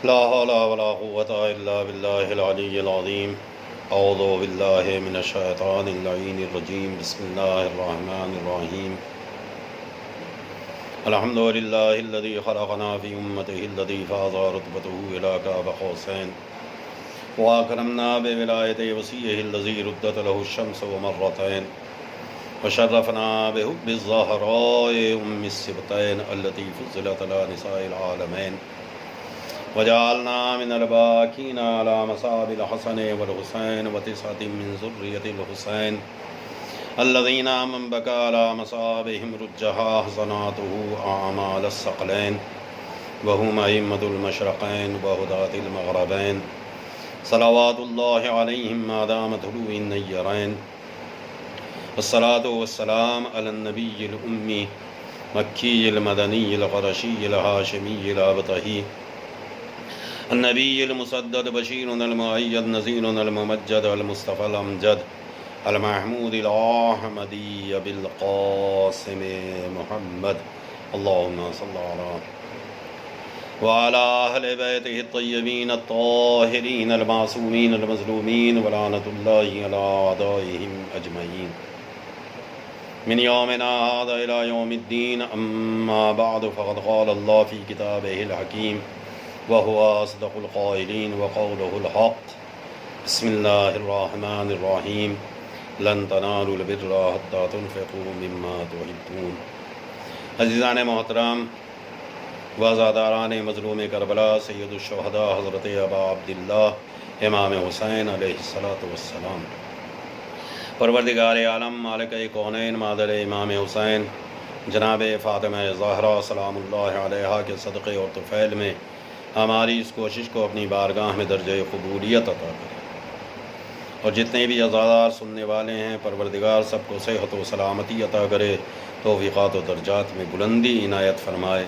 لا حول ولا قوة إلا بالله العلي العظيم. أعوذ بالله من الشيطان اللعين الرجيم. بسم الله الرحمن الرحيم. الحمد لله الذي خلقنا في أمته الذي فاض رتبته إلى كعب قوسين وأكرمنا بولاية وصيه الذي ردت له الشمس ومرتين وشرفنا بحب الزهراء أم السبتين التي فضلت على نساء العالمين وجعلنا من الباكين على مصاب الحسن والحسين وتسعة من ذرية الحسين الذين من بكى على مصابهم رجها حسناته أعمال الثقلين وهم أئمة المشرقين وهداة المغربين صلوات الله عليهم ما دام طلوع النيرين. والصلاة والسلام على النبي الأمي مكي المدني القرشي الهاشمي الأبطحي النبي المسدد بشير المؤيد نذير الممجد المصطفى الأمجد المحمود الأحمدي بالقاسم محمد. اللهم صل وعلى أهل بيته الطيبين الطاهرين المعصومين المظلومين ولعنة الله على أعدائهم أجمعين من يومنا هذا إلى يوم الدين. أما بعد فقد قال الله في كتابه الحكيم وهو أصدق القائلين وقوله الحق. بسم الله الرحمن الرحيم. لن تنالوا البر حتى تنفقوا مما تحبون. عزیزان محترم، وازاداران مظلوم کربلا، سید الشہداء حضرت ابا عبداللہ امام حسین علیہ السلام، پروردگار عالم مالک کونین مادر امام حسین جناب فاطمہ زہرا سلام اللہ علیہا کے صدقے اور طفیل میں ہماری اس کوشش کو اپنی بارگاہ میں درجہ قبولیت عطا کرے، اور جتنے بھی عزادار سننے والے ہیں پروردگار سب کو صحت و سلامتی عطا کرے، توفیقات و درجات میں بلندی عنایت فرمائے۔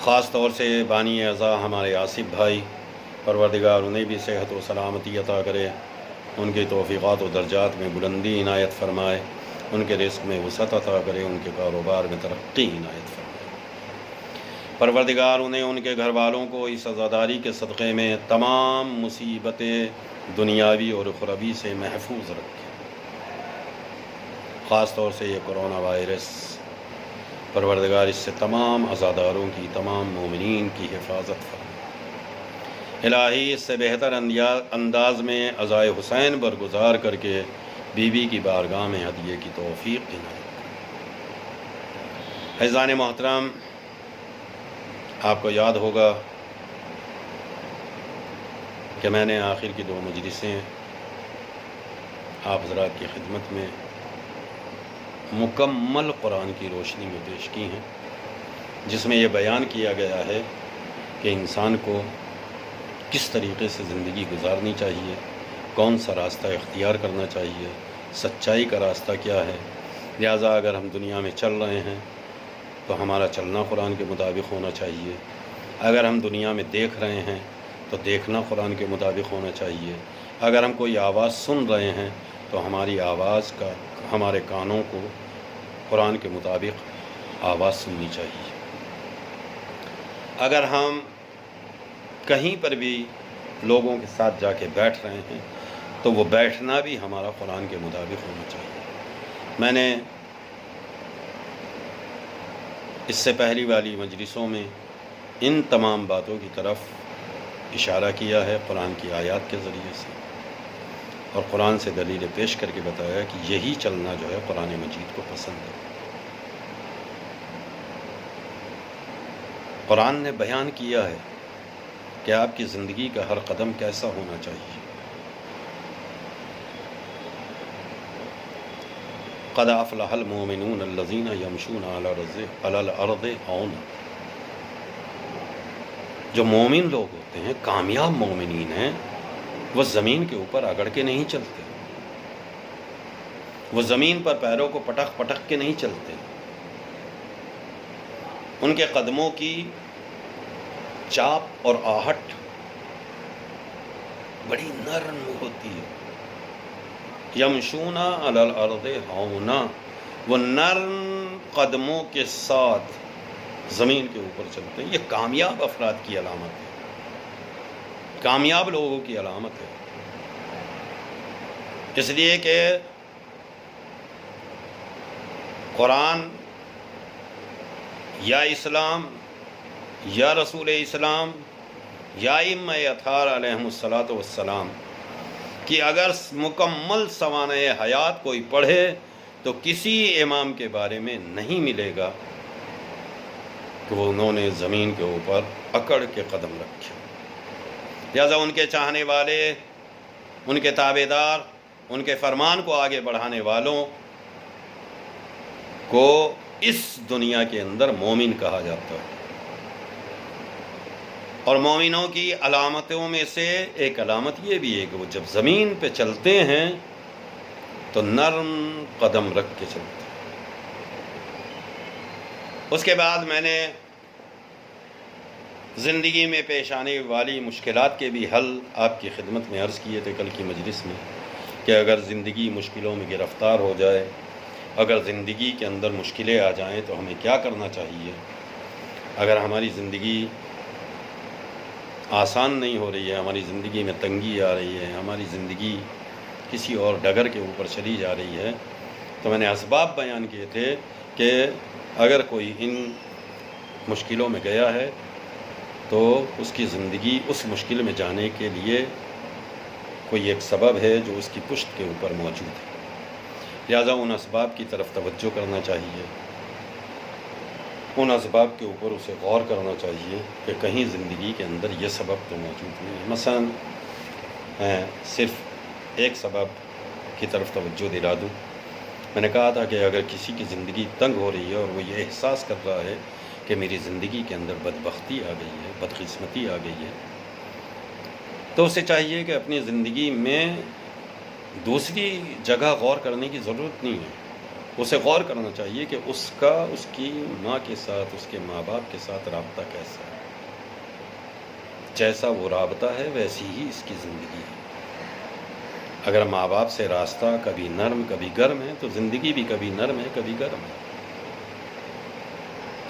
خاص طور سے بانی اعضاء ہمارے آصف بھائی، پروردگار انہیں بھی صحت و سلامتی عطا کرے، ان کے توفیقات و درجات میں بلندی عنایت فرمائے، ان کے رزق میں وسعت عطا کرے، ان کے کاروبار میں ترقی عنایت فرمائے۔ پروردگار انہیں ان کے گھر والوں کو اس عزاداری کے صدقے میں تمام مصیبتیں دنیاوی اور اخروی سے محفوظ رکھے۔ خاص طور سے یہ کرونا وائرس، پروردگار اس سے تمام عزاداروں کی، تمام مومنین کی حفاظت فرمائے۔ الہی اس سے بہتر انداز میں عزائے حسین برگزار کر کے بیوی کی بارگاہ میں ہدیے کی توفیق عنایت کرے۔ عزیزان محترم، آپ کو یاد ہوگا کہ میں نے آخر کی 2 مجلسیں آپ حضرات کی خدمت میں مکمل قرآن کی روشنی میں پیش کی ہیں، جس میں یہ بیان کیا گیا ہے کہ انسان کو کس طریقے سے زندگی گزارنی چاہیے، کون سا راستہ اختیار کرنا چاہیے، سچائی کا راستہ کیا ہے۔ لہٰذا اگر ہم دنیا میں چل رہے ہیں تو ہمارا چلنا قرآن کے مطابق ہونا چاہیے، اگر ہم دنیا میں دیکھ رہے ہیں تو دیکھنا قرآن کے مطابق ہونا چاہیے، اگر ہم کوئی آواز سن رہے ہیں تو ہماری آواز کا ہمارے کانوں کو قرآن کے مطابق آواز سننی چاہیے۔ اگر ہم کہیں پر بھی لوگوں کے ساتھ جا کے بیٹھ رہے ہیں تو وہ بیٹھنا بھی ہمارا قرآن کے مطابق ہونا چاہیے۔ میں نے اس سے پہلی والی مجلسوں میں ان تمام باتوں کی طرف اشارہ کیا ہے قرآن کی آیات کے ذریعے سے، اور قرآن سے دلیل پیش کر کے بتایا کہ یہی چلنا جو ہے قرآن مجید کو پسند ہے۔ قرآن نے بیان کیا ہے کہ آپ کی زندگی کا ہر قدم کیسا ہونا چاہیے۔ قد افلح المؤمنون الذین یمشون علی الارض ہونا، جو مومن لوگ ہوتے ہیں، کامیاب مومنین ہیں، وہ زمین کے اوپر اگڑ کے نہیں چلتے، وہ زمین پر پیروں کو پٹک پٹک کے نہیں چلتے، ان کے قدموں کی چاپ اور آہٹ بڑی نرم ہوتی ہے۔ یمشون علی الارض ہونا، وہ نرم قدموں کے ساتھ زمین کے اوپر چلتے ہیں، یہ کامیاب افراد کی علامت ہے، کامیاب لوگوں کی علامت ہے۔ اس لیے کہ قرآن یا اسلام یا رسول اسلام یا ائمہ اطہار علیہم الصلاۃ والسلام کہ اگر مکمل سوانح حیات کوئی پڑھے تو کسی امام کے بارے میں نہیں ملے گا کہ وہ انہوں نے زمین کے اوپر اکڑ کے قدم رکھے۔ لہٰذا ان کے چاہنے والے، ان کے تابع دار، ان کے فرمان کو آگے بڑھانے والوں کو اس دنیا کے اندر مومن کہا جاتا ہے۔ اور مومنوں کی علامتوں میں سے ایک علامت یہ بھی ہے کہ وہ جب زمین پہ چلتے ہیں تو نرم قدم رکھ کے چلتے ہیں۔ اس کے بعد میں نے زندگی میں پیش آنے والی مشکلات کے بھی حل آپ کی خدمت میں عرض کیے تھے کل کی مجلس میں، کہ اگر زندگی مشکلوں میں گرفتار ہو جائے، اگر زندگی کے اندر مشکلیں آ جائیں تو ہمیں کیا کرنا چاہیے۔ اگر ہماری زندگی آسان نہیں ہو رہی ہے، ہماری زندگی میں تنگی آ رہی ہے، ہماری زندگی کسی اور ڈگر کے اوپر چلی جا رہی ہے، تو میں نے اسباب بیان کیے تھے کہ اگر کوئی ان مشکلوں میں گیا ہے تو اس کی زندگی اس مشکل میں جانے کے لیے کوئی ایک سبب ہے جو اس کی پشت کے اوپر موجود ہے، لہٰذا ان اسباب کی طرف توجہ کرنا چاہیے، ان اسباب کے اوپر اسے غور کرنا چاہیے کہ کہیں زندگی کے اندر یہ سبب تو موجود نہیں ہے۔ مثلا صرف ایک سبب کی طرف توجہ دلا دوں، میں نے کہا تھا کہ اگر کسی کی زندگی تنگ ہو رہی ہے اور وہ یہ احساس کر رہا ہے کہ میری زندگی کے اندر بدبختی آ گئی ہے، بدقسمتی آ گئی ہے، تو اسے چاہیے کہ اپنی زندگی میں دوسری جگہ غور کرنے کی ضرورت نہیں ہے۔ اسے غور کرنا چاہیے کہ اس کی ماں کے ساتھ، اس کے ماں باپ کے ساتھ رابطہ کیسا ہے۔ جیسا وہ رابطہ ہے ویسی ہی اس کی زندگی ہے۔ اگر ماں باپ سے راستہ کبھی نرم کبھی گرم ہے تو زندگی بھی کبھی نرم ہے کبھی گرم ہے۔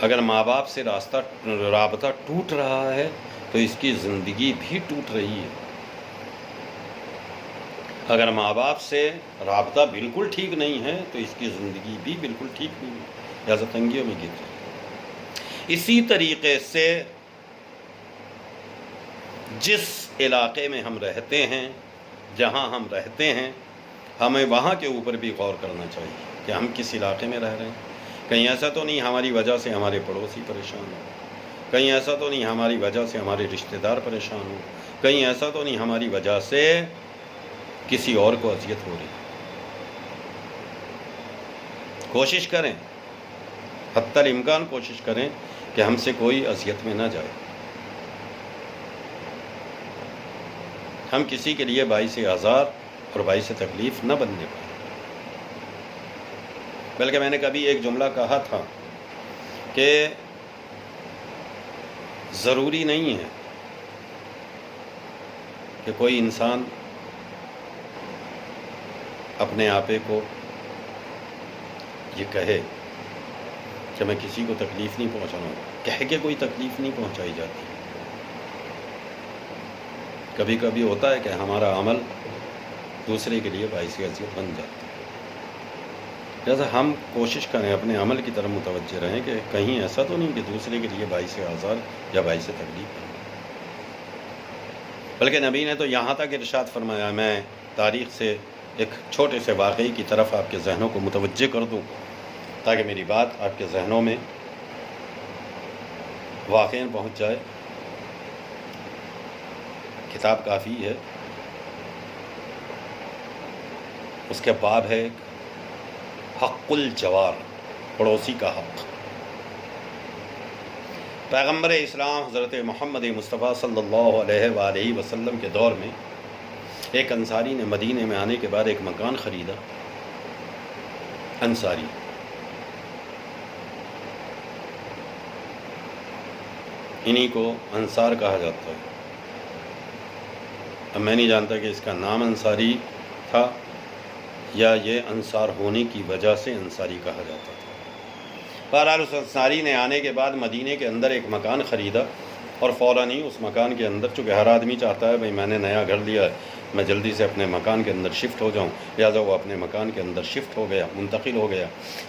اگر ماں باپ سے رابطہ ٹوٹ رہا ہے تو اس کی زندگی بھی ٹوٹ رہی ہے۔ اگر ماں باپ سے رابطہ بالکل ٹھیک نہیں ہے تو اس کی زندگی بھی بالکل ٹھیک نہیں ہے، لہٰذا تنگیوں میں گر رہی ہے۔ اسی طریقے سے جس علاقے میں ہم رہتے ہیں، جہاں ہم رہتے ہیں، ہمیں وہاں کے اوپر بھی غور کرنا چاہیے کہ ہم کس علاقے میں رہ رہے ہیں۔ کہیں ایسا تو نہیں ہماری وجہ سے ہمارے پڑوسی پریشان ہو، کہیں ایسا تو نہیں ہماری وجہ سے ہمارے رشتہ دار پریشان ہو، کہیں ایسا تو نہیں ہماری وجہ سے کسی اور کو اذیت ہو رہی۔ کوشش کریں، حتی الامکان کوشش کریں کہ ہم سے کوئی اذیت میں نہ جائے، ہم کسی کے لیے باعث آزار اور باعث تکلیف نہ بننے پائیں۔ بلکہ میں نے کبھی ایک جملہ کہا تھا کہ ضروری نہیں ہے کہ کوئی انسان اپنے آپے کو یہ کہے کہ میں کسی کو تکلیف نہیں پہنچا رہا ہوں، کہہ کے کوئی تکلیف نہیں پہنچائی جاتی۔ کبھی کبھی ہوتا ہے کہ ہمارا عمل دوسرے کے لیے باعث اذیت بن جاتا ہے، لہٰذا ہم کوشش کریں اپنے عمل کی طرف متوجہ رہیں کہ کہیں ایسا تو نہیں کہ دوسرے کے لیے باعث آزار یا باعث تکلیف بن۔ بلکہ نبی نے تو یہاں تک ارشاد فرمایا، میں تاریخ سے ایک چھوٹے سے واقعے کی طرف آپ کے ذہنوں کو متوجہ کر دوں تاکہ میری بات آپ کے ذہنوں میں واقعاً پہنچ جائے۔ کتاب کافی ہے، اس کے باب ہے حق الجوار، پڑوسی کا حق۔ پیغمبر اسلام حضرت محمد مصطفیٰ صلی اللہ علیہ وآلہ وسلم کے دور میں ایک انصاری نے مدینے میں آنے کے بعد ایک مکان خریدا۔ انصاری انہی کو انصار کہا جاتا ہے۔ اب میں نہیں جانتا کہ اس کا نام انصاری تھا یا یہ انصار ہونے کی وجہ سے انصاری کہا جاتا تھا، بہرحال اس انصاری نے آنے کے بعد مدینے کے اندر ایک مکان خریدا، اور فوراً ہی اس مکان کے اندر، چونکہ ہر آدمی چاہتا ہے بھئی میں نے نیا گھر لیا ہے، میں جلدی سے اپنے مکان کے اندر شفٹ ہو جاؤں، لہٰذا وہ اپنے مکان کے اندر شفٹ ہو گیا، منتقل ہو گیا۔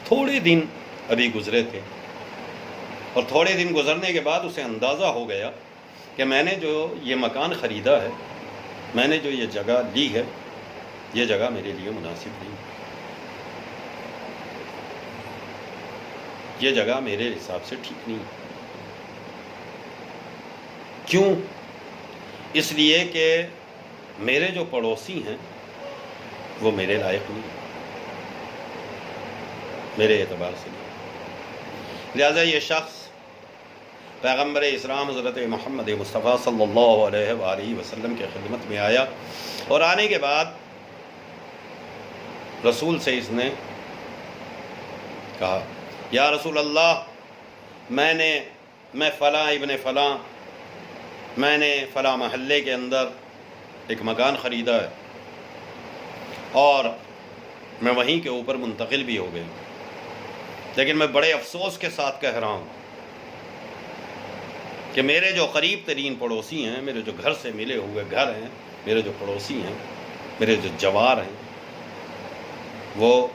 تھوڑے دن ابھی گزرے تھے، اور تھوڑے دن گزرنے کے بعد اسے اندازہ ہو گیا کہ میں نے جو یہ مکان خریدا ہے، میں نے جو یہ جگہ لی ہے، یہ جگہ میرے لیے مناسب نہیں، یہ جگہ میرے حساب سے ٹھیک نہیں۔ کیوں؟ اس لیے کہ میرے جو پڑوسی ہیں وہ میرے لائق نہیں، میرے اعتبار سے نہیں۔ لہٰذا یہ شخص پیغمبر اسلام حضرت محمد مصطفیٰ صلی اللہ علیہ وآلہ وسلم کے خدمت میں آیا، اور آنے کے بعد رسول سے اس نے کہا، یا رسول اللہ، میں فلاں ابن فلاں، میں نے فلاں محلے کے اندر ایک مکان خریدا ہے، اور میں وہیں کے اوپر منتقل بھی ہو گئی، لیکن میں بڑے افسوس کے ساتھ کہہ رہا ہوں کہ میرے جو قریب ترین پڑوسی ہیں، میرے جو گھر سے ملے ہوئے گھر ہیں، میرے جو پڑوسی ہیں، میرے جو جوار ہیں، وہ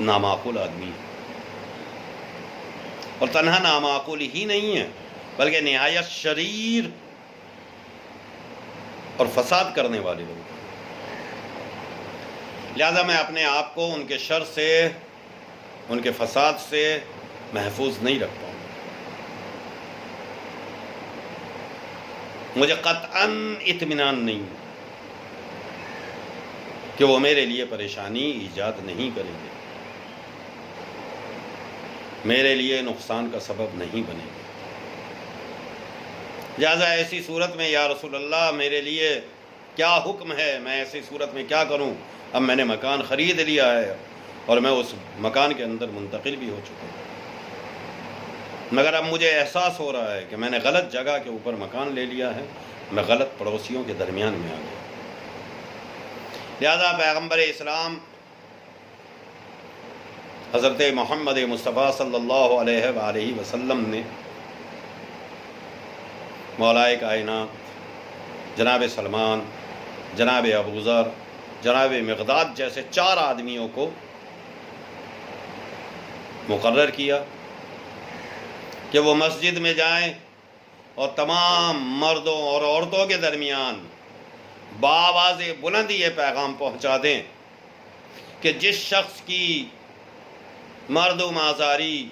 نامعقول آدمی ہیں، اور تنہا نامعقول ہی نہیں ہے بلکہ نہایت شریر اور فساد کرنے والے لوگ۔ لہذا میں اپنے آپ کو ان کے شر سے، ان کے فساد سے محفوظ نہیں رکھ پاؤں۔ مجھے قطعاً اطمینان نہیں کہ وہ میرے لیے پریشانی ایجاد نہیں کریں گے، میرے لیے نقصان کا سبب نہیں بنے گے۔ لہٰذا ایسی صورت میں یا رسول اللہ میرے لیے کیا حکم ہے، میں ایسی صورت میں کیا کروں؟ اب میں نے مکان خرید لیا ہے اور میں اس مکان کے اندر منتقل بھی ہو چکا ہوں، مگر اب مجھے احساس ہو رہا ہے کہ میں نے غلط جگہ کے اوپر مکان لے لیا ہے، میں غلط پڑوسیوں کے درمیان میں آ گیا۔ لہذا پیغمبر اسلام حضرت محمد مصطفیٰ صلی اللہ علیہ وآلہ وسلم نے مولائے کائنات جناب سلمان، جناب ابو ذر، جناب مقداد جیسے 4 آدمیوں کو مقرر کیا کہ وہ مسجد میں جائیں اور تمام مردوں اور عورتوں کے درمیان بآواز بلند یہ پیغام پہنچا دیں کہ جس شخص کی مردم آزاری،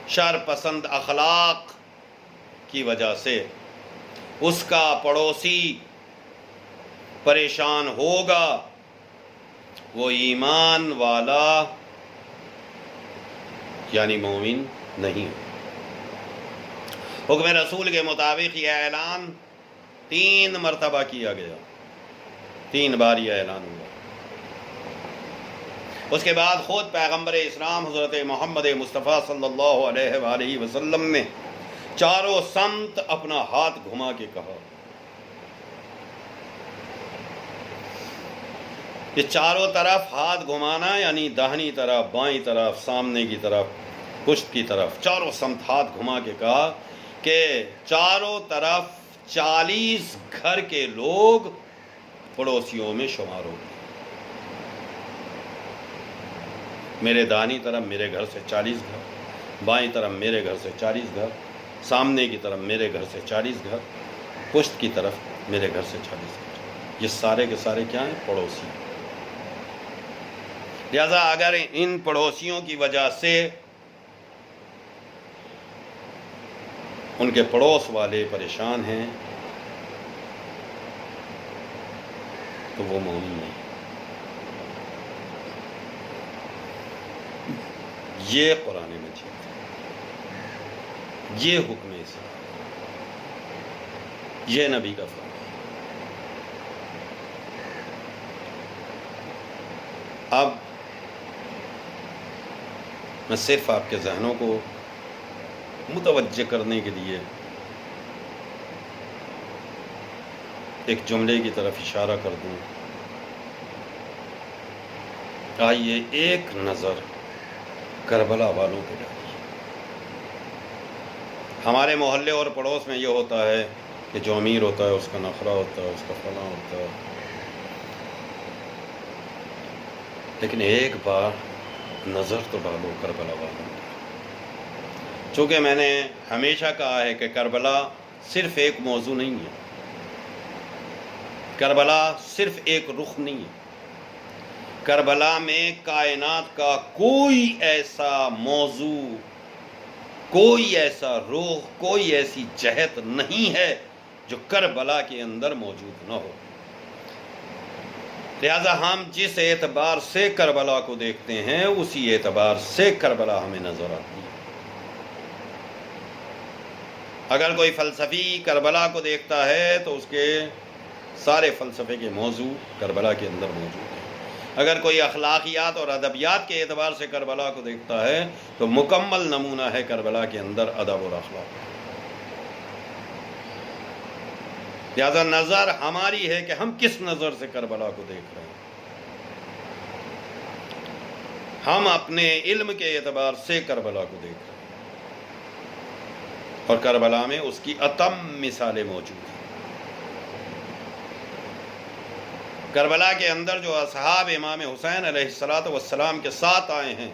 شر پسند اخلاق کی وجہ سے اس کا پڑوسی پریشان ہوگا، وہ ایمان والا یعنی مومن نہیں ہو۔ حکم رسول کے مطابق یہ اعلان 3 مرتبہ کیا گیا، 3 بار یہ اعلان ہوا۔ اس کے بعد خود پیغمبر اسلام حضرت محمد مصطفیٰ صلی اللہ علیہ وآلہ وسلم نے چاروں سمت اپنا ہاتھ گھما کے کہا، یہ چاروں طرف ہاتھ گھمانا یعنی داہنی طرف، بائیں طرف، سامنے کی طرف، پشت کی طرف، چاروں سمت ہاتھ گھما کے کہا کہ چاروں طرف 40 گھر کے لوگ پڑوسیوں میں شمار ہو گئے۔ میرے داہنی طرف میرے گھر سے 40 گھر، بائیں طرف میرے گھر سے 40 گھر، سامنے کی طرف میرے گھر سے 40 گھر، پشت کی طرف میرے گھر سے 40 گھر۔ یہ سارے کے سارے کیا ہیں؟ پڑوسی۔ لہذا اگر ان پڑوسیوں کی وجہ سے ان کے پڑوس والے پریشان ہیں تو وہ مومن نہیں۔ یہ قرآن مجید، یہ حکم اسلام، یہ نبی کا فرمان۔ اب میں صرف آپ کے ذہنوں کو متوجہ کرنے کے لیے ایک جملے کی طرف اشارہ کر دوں۔ آئیے ایک نظر کربلا والوں پہ ڈالیے۔ ہمارے محلے اور پڑوس میں یہ ہوتا ہے کہ جو امیر ہوتا ہے اس کا نخرہ ہوتا ہے، اس کا فلاں ہوتا ہے، لیکن ایک بار نظر تو ڈالو کربلا والوں پہ۔ چونکہ میں نے ہمیشہ کہا ہے کہ کربلا صرف ایک موضوع نہیں ہے، کربلا صرف ایک رخ نہیں ہے، کربلا میں کائنات کا کوئی ایسا موضوع، کوئی ایسا روح، کوئی ایسی جہت نہیں ہے جو کربلا کے اندر موجود نہ ہو۔ لہذا ہم جس اعتبار سے کربلا کو دیکھتے ہیں اسی اعتبار سے کربلا ہمیں نظر آتی ہے۔ اگر کوئی فلسفی کربلا کو دیکھتا ہے تو اس کے سارے فلسفے کے موضوع کربلا کے اندر موجود ہیں۔ اگر کوئی اخلاقیات اور ادبیات کے اعتبار سے کربلا کو دیکھتا ہے تو مکمل نمونہ ہے کربلا کے اندر ادب اور اخلاق۔ لہذا نظر ہماری ہے کہ ہم کس نظر سے کربلا کو دیکھ رہے ہیں۔ ہم اپنے علم کے اعتبار سے کربلا کو دیکھ رہے ہیں، اور کربلا میں اس کی اتم مثالیں موجود ہیں۔ کربلا کے اندر جو اصحاب امام حسین علیہ السلام کے ساتھ آئے ہیں،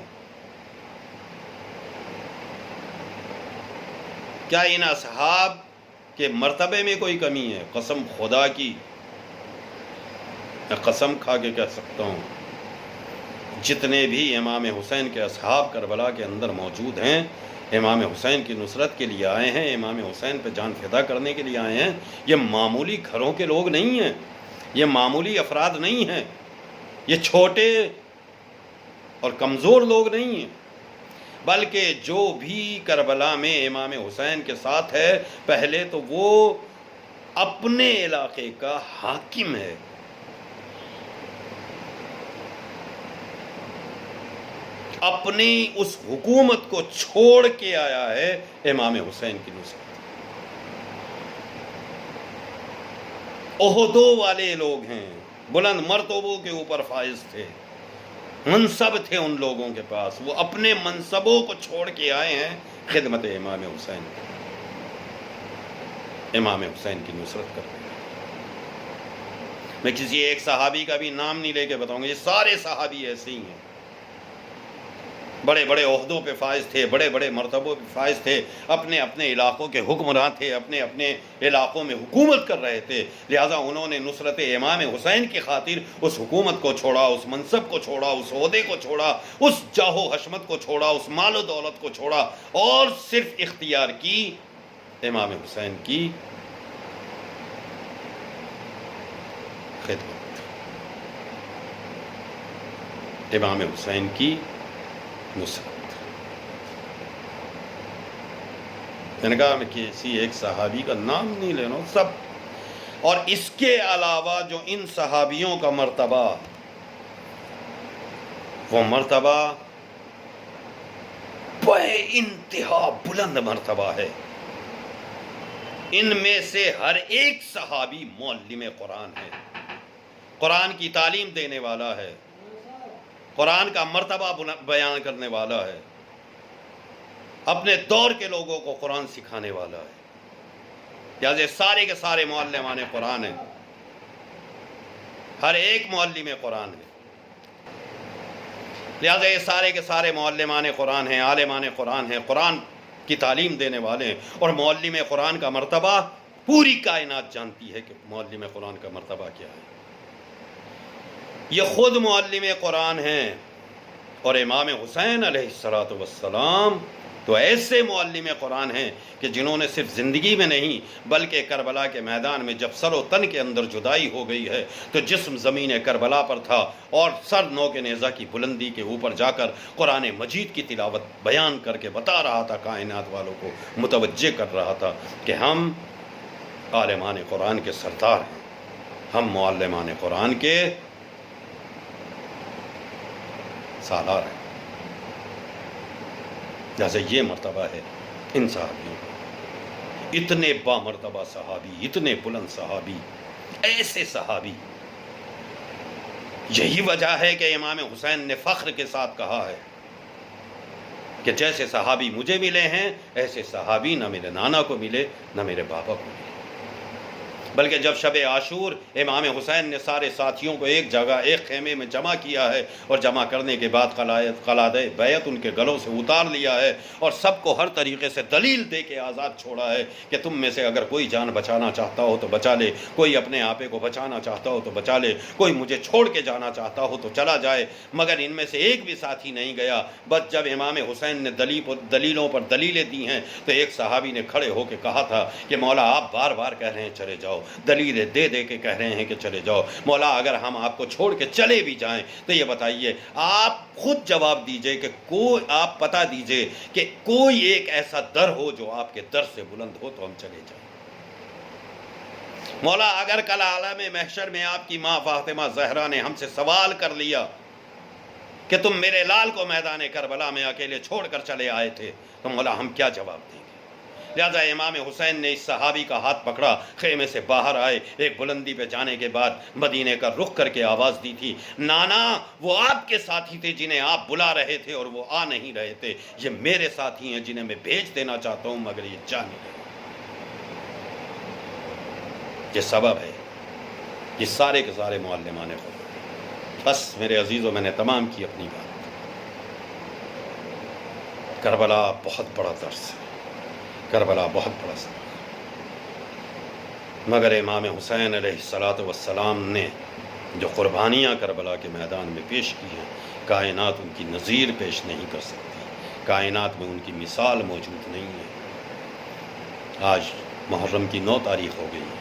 کیا ان اصحاب کے مرتبے میں کوئی کمی ہے؟ قسم خدا کی میں قسم کھا کے کہہ سکتا ہوں، جتنے بھی امام حسین کے اصحاب کربلا کے اندر موجود ہیں، امام حسین کی نصرت کے لیے آئے ہیں، امام حسین پہ جان فدا کرنے کے لیے آئے ہیں، یہ معمولی گھروں کے لوگ نہیں ہیں، یہ معمولی افراد نہیں ہیں، یہ چھوٹے اور کمزور لوگ نہیں ہیں، بلکہ جو بھی کربلا میں امام حسین کے ساتھ ہے، پہلے تو وہ اپنے علاقے کا حاکم ہے، اپنی اس حکومت کو چھوڑ کے آیا ہے امام حسین کی نصرت۔ عہدوں والے لوگ ہیں، بلند مرتبوں کے اوپر فائز تھے، منصب تھے ان لوگوں کے پاس، وہ اپنے منصبوں کو چھوڑ کے آئے ہیں خدمت امام حسین، امام حسین کی نصرت کرتے ہیں۔ میں کسی ایک صحابی کا بھی نام نہیں لے کے بتاؤں گا، یہ سارے صحابی ایسے ہی ہیں، بڑے بڑے عہدوں پہ فائز تھے، بڑے بڑے مرتبوں پہ فائز تھے، اپنے اپنے علاقوں کے حکمراں تھے، اپنے اپنے علاقوں میں حکومت کر رہے تھے، لہٰذا انہوں نے نصرت امام حسین کی خاطر اس حکومت کو چھوڑا، اس منصب کو چھوڑا، اس عہدے کو چھوڑا، اس جاہ و حشمت کو چھوڑا، اس مال و دولت کو چھوڑا، اور صرف اختیار کی امام حسین کی خدمت، امام حسین کی نصرت۔ میں نے کہا میں کسی ایک صحابی کا نام نہیں لینا سب، اور اس کے علاوہ جو ان صحابیوں کا مرتبہ، وہ مرتبہ بے انتہا بلند مرتبہ ہے۔ ان میں سے ہر ایک صحابی معلم قرآن ہے، قرآن کی تعلیم دینے والا ہے، قرآن کا مرتبہ بیان کرنے والا ہے، اپنے دور کے لوگوں کو قرآن سکھانے والا ہے۔ لہٰذا سارے کے سارے معلمان قرآن ہیں، ہر ایک معلم قرآن ہے، لہٰذا یہ سارے کے سارے معلمان قرآن ہیں، عالمان قرآن ہیں، قرآن کی تعلیم دینے والے ہیں، اور معلم قرآن کا مرتبہ پوری کائنات جانتی ہے کہ معلم قرآن کا مرتبہ کیا ہے۔ یہ خود معلم قرآن ہیں، اور امام حسین علیہ السلام تو ایسے معلم قرآن ہیں کہ جنہوں نے صرف زندگی میں نہیں بلکہ کربلا کے میدان میں جب سر و تن کے اندر جدائی ہو گئی ہے تو جسم زمین کربلا پر تھا، اور سر نو کے نیزہ کی بلندی کے اوپر جا کر قرآن مجید کی تلاوت بیان کر کے بتا رہا تھا، کائنات والوں کو متوجہ کر رہا تھا کہ ہم عالمان قرآن کے سردار ہیں، ہم معلمان قرآن کے سالار ہیں۔ لہذا یہ مرتبہ ہے ان صحابیوں کا، اتنے بامرتبہ صحابی، اتنے بلند صحابی، ایسے صحابی۔ یہی وجہ ہے کہ امام حسین نے فخر کے ساتھ کہا ہے کہ جیسے صحابی مجھے ملے ہیں ایسے صحابی نہ میرے نانا کو ملے نہ میرے بابا کو ملے۔ بلکہ جب شب عاشور امام حسین نے سارے ساتھیوں کو ایک جگہ ایک خیمے میں جمع کیا ہے اور جمع کرنے کے بعد قلادہ بیعت ان کے گلوں سے اتار لیا ہے اور سب کو ہر طریقے سے دلیل دے کے آزاد چھوڑا ہے کہ تم میں سے اگر کوئی جان بچانا چاہتا ہو تو بچا لے، کوئی اپنے آپے کو بچانا چاہتا ہو تو بچا لے، کوئی مجھے چھوڑ کے جانا چاہتا ہو تو چلا جائے، مگر ان میں سے ایک بھی ساتھی نہیں گیا۔ بس جب امام حسین نے دلیلوں پر دلیلیں دی ہیں تو ایک صحابی نے کھڑے ہو کے کہا تھا کہ مولا آپ بار بار کہہ رہے ہیں چلے جاؤ، دلیلیں دے دے کے کہہ رہے ہیں کہ چلے جاؤ، مولا اگر ہم آپ کو چھوڑ کے چلے بھی جائیں تو یہ بتائیے، آپ خود جواب دیجئے کہ آپ بتا دیجئے کہ کوئی ایک ایسا در ہو جو آپ کے در سے بلند ہو تو ہم چلے جائیں۔ مولا اگر کل عالم محشر میں آپ کی ماں فاطمہ زہرا نے ہم سے سوال کر لیا کہ تم میرے لال کو میدان کربلا میں اکیلے چھوڑ کر چلے آئے تھے تو مولا ہم کیا جواب دیں گے؟ لہذا امام حسین نے اس صحابی کا ہاتھ پکڑا، خیمے سے باہر آئے، ایک بلندی پہ جانے کے بعد مدینے کا رخ کر کے آواز دی تھی، نانا وہ آپ کے ساتھی تھے جنہیں آپ بلا رہے تھے اور وہ آ نہیں رہے تھے، یہ میرے ساتھی ہیں جنہیں میں بھیج دینا چاہتا ہوں مگر یہ جا نہیں رہے۔ یہ سبب ہے، یہ سارے کے سارے معلمان خود۔ بس میرے عزیزوں، میں نے تمام کی اپنی بات۔ کربلا بہت بڑا درس ہے، کربلا بہت بڑا سبق، مگر امام حسین علیہ السلام نے جو قربانیاں کربلا کے میدان میں پیش کی ہیں، کائنات ان کی نظیر پیش نہیں کر سکتی، کائنات میں ان کی مثال موجود نہیں ہے۔ آج محرم کی 9 تاریخ ہو گئی ہے،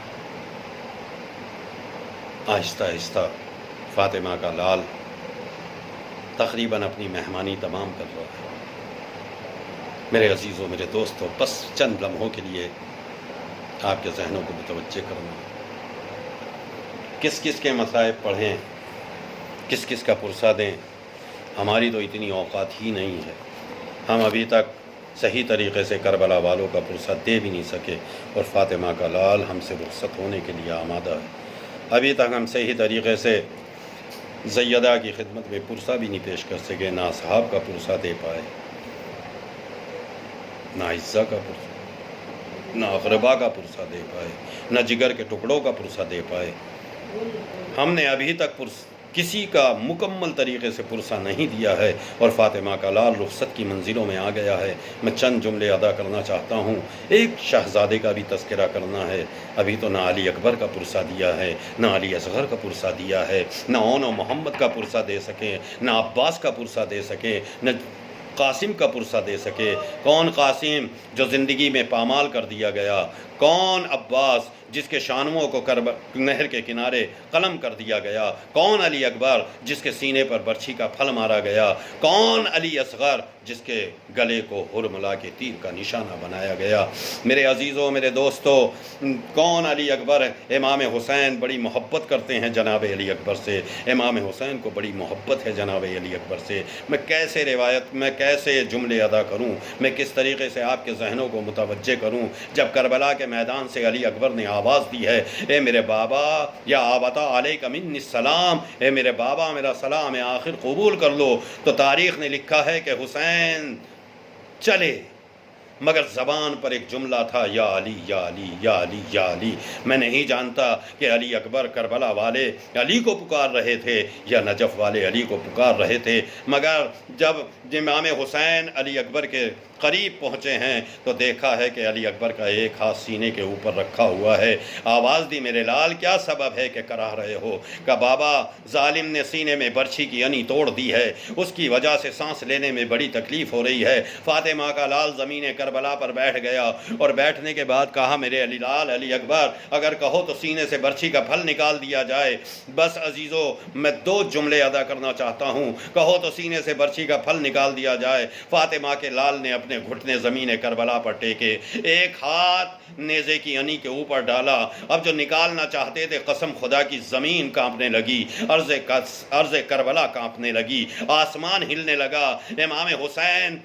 آہستہ آہستہ فاطمہ کا لال تقریباً اپنی مہمانی تمام کر رہا ہے۔ میرے عزیزوں، میرے دوستوں، بس چند لمحوں کے لیے آپ کے ذہنوں کو متوجہ کرنا، کس کس کے مصائب پڑھیں، کس کس کا پرسہ دیں۔ ہماری تو اتنی اوقات ہی نہیں ہے، ہم ابھی تک صحیح طریقے سے کربلا والوں کا پرسہ دے بھی نہیں سکے، اور فاطمہ کا لال ہم سے رخصت ہونے کے لیے آمادہ ہے۔ ابھی تک ہم صحیح طریقے سے زیدہ کی خدمت میں پرسہ بھی نہیں پیش کر سکے، نہ اصحاب کا پرسہ دے پائے، نہ عزہ کا پرسہ، نہ اقربا کا پرسہ دے پائے، نہ جگر کے ٹکڑوں کا پرسہ دے پائے۔ ہم نے ابھی تک کسی کا مکمل طریقے سے پرسہ نہیں دیا ہے، اور فاطمہ کا لال رخصت کی منزلوں میں آ گیا ہے۔ میں چند جملے ادا کرنا چاہتا ہوں، ایک شہزادے کا بھی تذکرہ کرنا ہے۔ ابھی تو نہ علی اکبر کا پرسہ دیا ہے، نہ علی اصغر کا پرسہ دیا ہے، نہ اون و محمد کا پرسہ دے سکے، نہ عباس کا پرسہ دے سکے، نہ قاسم کا پرسہ دے سکے۔ کون قاسم جو زندگی میں پامال کر دیا گیا، کون عباس جس کے شانوں کو نہر کے کنارے قلم کر دیا گیا، کون علی اکبر جس کے سینے پر برچھی کا پھل مارا گیا، کون علی اصغر جس کے گلے کو ہرملا کے تیر کا نشانہ بنایا گیا۔ میرے عزیزوں، میرے دوستو، کون علی اکبر؟ امام حسین بڑی محبت کرتے ہیں جناب علی اکبر سے، امام حسین کو بڑی محبت ہے جناب علی اکبر سے۔ میں کیسے جملے ادا کروں، میں کس طریقے سے آپ کے ذہنوں کو متوجہ کروں، جب کربلا کے میدان سے علی اکبر نے آواز دی ہے، اے میرے بابا، یا آبتا علیک منی السلام، اے میرے بابا میرا سلام آخر قبول کر لو، تو تاریخ نے لکھا ہے کہ حسین چلے، مگر زبان پر ایک جملہ تھا، یا علی یا علی یا علی یا علی۔ میں نہیں جانتا کہ علی اکبر کربلا والے علی کو پکار رہے تھے یا نجف والے علی کو پکار رہے تھے، مگر جب امام حسین علی اکبر کے قریب پہنچے ہیں تو دیکھا ہے کہ علی اکبر کا ایک ہاتھ سینے کے اوپر رکھا ہوا ہے۔ آواز دی، میرے لال کیا سبب ہے کہ کراہ رہے ہو؟ کہ بابا، ظالم نے سینے میں برچھی کی انی توڑ دی ہے، اس کی وجہ سے سانس لینے میں بڑی تکلیف ہو رہی ہے۔ فاطمہ کا لال زمین کربلا پر بیٹھ گیا، اور بیٹھنے کے بعد کہا، میرے علی لال علی اکبر، اگر کہو تو سینے سے برچھی کا پھل نکال دیا جائے۔ بس عزیزو، میں 2 جملے ادا کرنا چاہتا ہوں، کہو تو سینے سے برچھی کا پھل نکال دیا جائے۔ فاطمہ کے لال نے اپنے گھٹنے زمین کربلا پر ٹیکے، ایک ہاتھ نیزے کی انی کے اوپر ڈالا، اب جو نکالنا چاہتے تھے، قسم خدا کی زمین کانپنے لگی، ارض کربلا کانپنے لگی، آسمان ہلنے لگا۔ امام حسین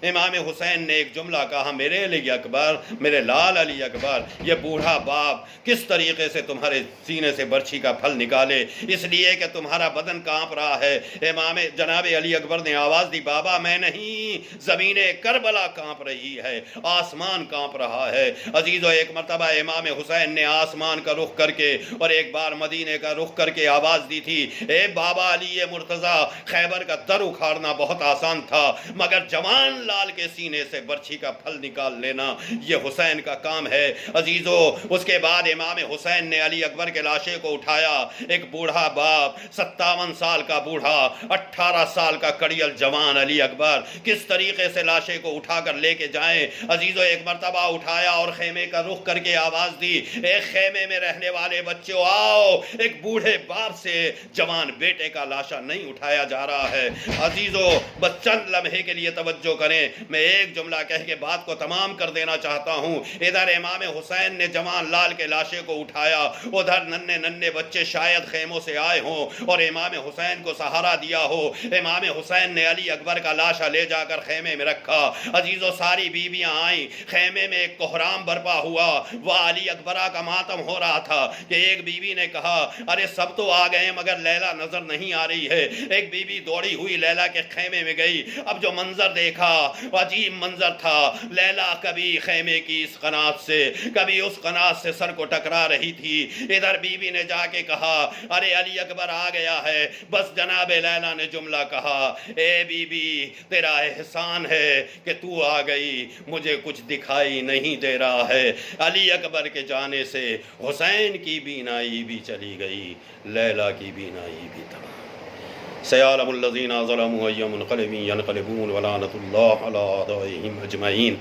امام حسین نے ایک جملہ کہا، میرے علی اکبر، میرے لال علی اکبر، یہ بوڑھا باپ کس طریقے سے تمہارے سینے سے برچھی کا پھل نکالے، اس لیے کہ تمہارا بدن کانپ رہا ہے۔ امام جناب علی اکبر نے آواز دی، بابا میں نہیں، زمین کربلا کانپ رہی ہے، آسمان کانپ رہا ہے۔ عزیزو، ایک مرتبہ امام حسین نے آسمان کا رخ کر کے اور ایک بار مدینے کا رخ کر کے آواز دی تھی، اے بابا علی مرتضی، خیبر کا در اکھاڑنا بہت آسان تھا، مگر جوان لال کے سینے سے برچھی کا پھل نکال لینا یہ حسین کا کام ہے۔ عزیزو، اس کے بعد امام حسین نے علی اکبر کے لاشے کو اٹھایا۔ ایک بوڑھا باپ، 57 سال کا بوڑھا، 18 سال کا کڑیل جوان علی اکبر کس طریقے سے لاشے کو اٹھا کر لے کے جائیں۔ عزیزو، ایک مرتبہ اٹھایا اور خیمے کا رخ کر کے آواز دی، اے خیمے میں رہنے والے بچوں آؤ، ایک بوڑھے باپ سے جوان بیٹے کا لاشا نہیں اٹھایا جا رہا ہے۔ عزیزو، بس چند لمحے کے لیے توجہ کریں، میں ایک جملہ کہہ کے بات کو تمام کر دینا چاہتا ہوں۔ ادھر امام حسین نے جوان لال کے لاشے کو اٹھایا، ادھر ننھے ننھے بچے شاید خیموں سے آئے ہوں اور امام حسین کو سہارا دیا ہو۔ امام حسین نے علی اکبر کا لاشا لے جا کر خیمے میں رکھا۔ عزیزو، ساری بیویاں آئیں، خیمے میں ایک کوہرام برپا ہوا، وہ علی اکبرہ کا ماتم ہو رہا تھا کہ ایک بیوی نے کہا، ارے سب تو آ گئے مگر لیلا نظر نہیں آ رہی ہے۔ ایک بیوی دوڑی ہوئی لیلا کے خیمے میں گئی، اب جو منظر دیکھا عجیب منظر تھا۔ لیلا کبھی خیمے کی اس قنات سے کبھی اس قنات سے سر کو ٹکرا رہی تھی۔ ادھر بیوی نے جا کے کہا، ارے علی اکبر آ گیا ہے۔ بس جناب لیلا نے جملہ کہا، اے بی بی، تیرا احسان ہے کہ تو آ گئی، مجھے کچھ دکھائی نہیں دے رہا ہے۔ علی اکبر کے جانے سے حسین کی بینائی بھی چلی گئی، لیلا کی بینائی بھی تمام۔ سيعلم الذين ظلموا أي منقلب ينقلبون ولعنة الله على أعدائهم أجمعين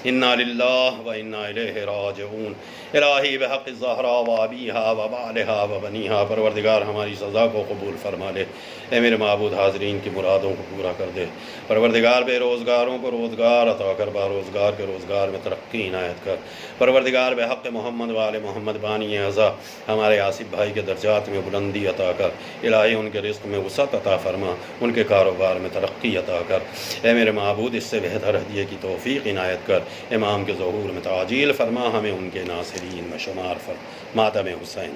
إنا لله وإنا إليه راجعون۔ الہی بحق الزہرا و ابیہا و بالہا و بنیہا، پروردگار ہماری سزا کو قبول فرما لے۔ اے میرے معبود، حاضرین کی مرادوں کو پورا کر دے۔ پروردگار بے روزگاروں کو روزگار عطا کر، با روزگار کے روزگار میں ترقی عنایت کر۔ پروردگار بحق محمد و آل محمد بانی اعضا، ہمارے آصف بھائی کے درجات میں بلندی عطا کر۔ الہی ان کے رزق میں وسعت عطا فرما، ان کے کاروبار میں ترقی عطا کر۔ اے میرے معبود، اس سے بہتر ہدیے کی توفیق عنایت کر۔ امام کے ظہور میں تعجیل فرما، ہمیں ان کے ناصرین میں شمار فرما۔ ماتم حسین۔